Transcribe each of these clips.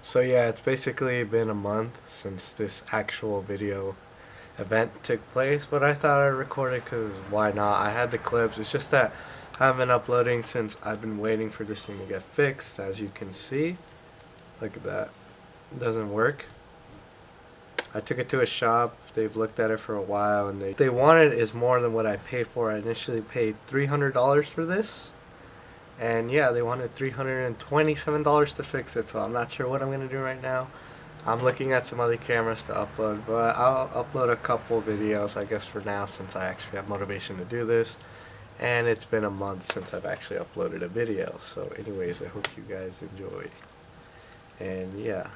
So yeah, it's basically been a month since this actual video event took place, but I thought I'd record it because why not? I had the clips. It's just that I haven't been uploading since I've been waiting for this thing to get fixed. As you can see, look at that. It doesn't work. I took it to a shop. They've looked at it for a while, and they wanted is more than what I paid for. I initially paid $300 for this. And yeah, they wanted $327 to fix it, so I'm not sure what I'm going to do right now. I'm looking at some other cameras to upload, but I'll upload a couple videos, I guess, for now, since I actually have motivation to do this. And it's been a month since I've actually uploaded a video, so anyways, I hope you guys enjoy. And yeah.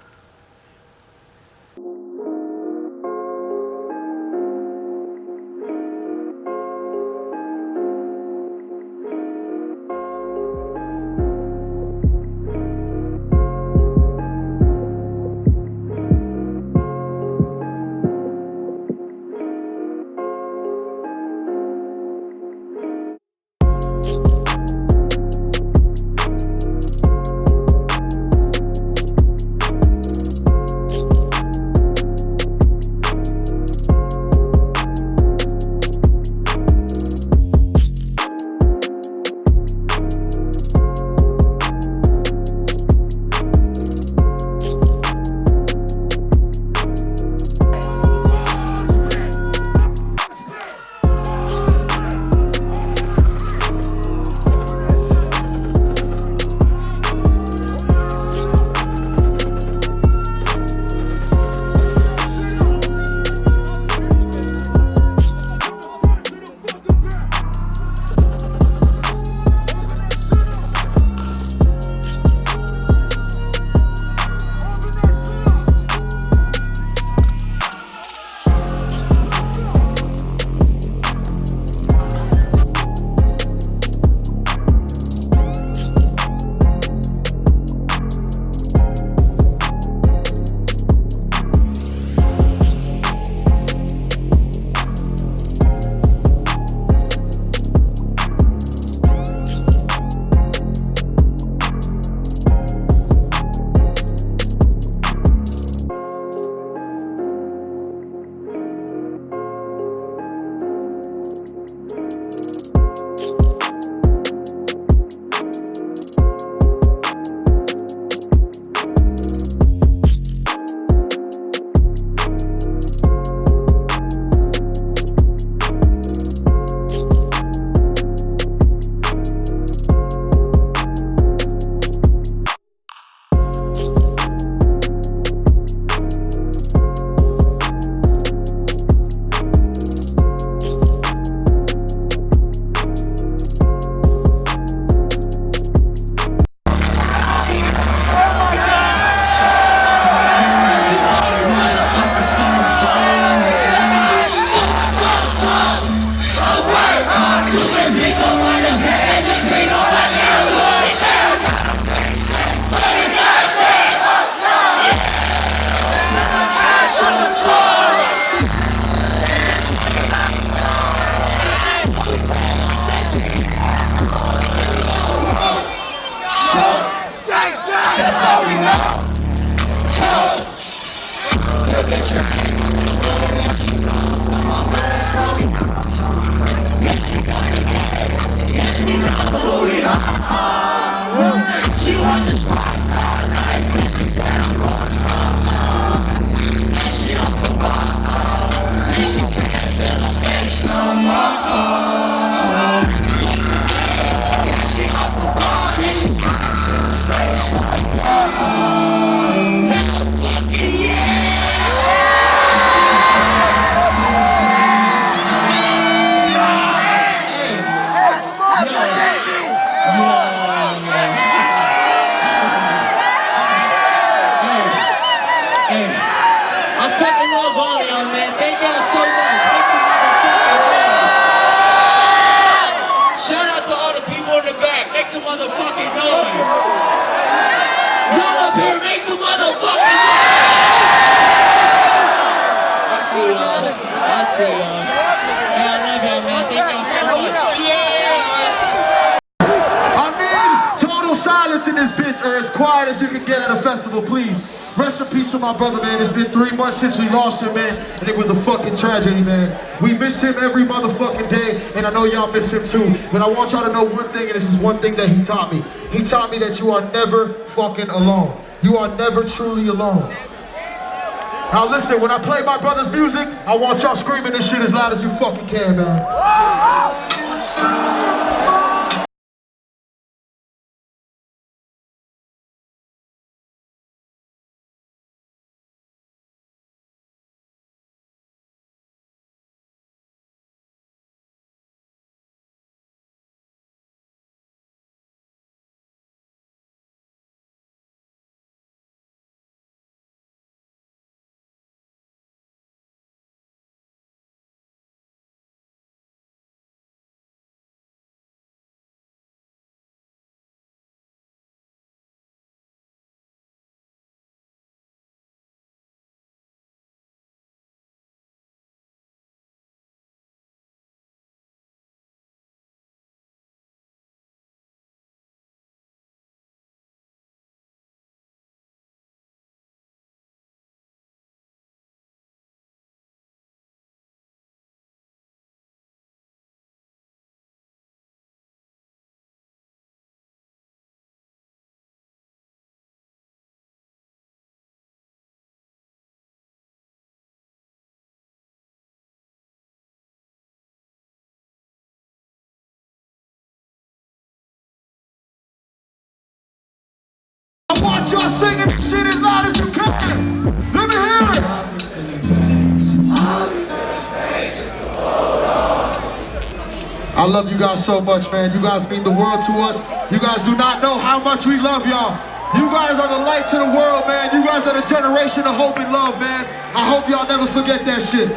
I fucking love all of y'all, man. Thank y'all so much. Make some motherfucking noise. Shout out to all the people in the back. Make some motherfucking noise. Y'all up here, make some motherfucking noise. I see y'all. I see y'all. Hey, I love y'all, man. Thank y'all so much. Yeah. I need total silence in this bitch, or as quiet as you can get at a festival, please. Rest in peace to my brother, man. It's been 3 months since we lost him, man, and it was a fucking tragedy, man. We miss him every motherfucking day, and I know y'all miss him too. But I want y'all to know one thing, and this is one thing that he taught me. He taught me that you are never fucking alone. You are never truly alone. Now listen, when I play my brother's music, I want y'all screaming this shit as loud as you fucking can, man. I want y'all singing this shit as loud as you can. Let me hear it. I love you guys so much, man. You guys mean the world to us. You guys do not know how much we love y'all. You guys are the light to the world, man. You guys are the generation of hope and love, man. I hope y'all never forget that shit.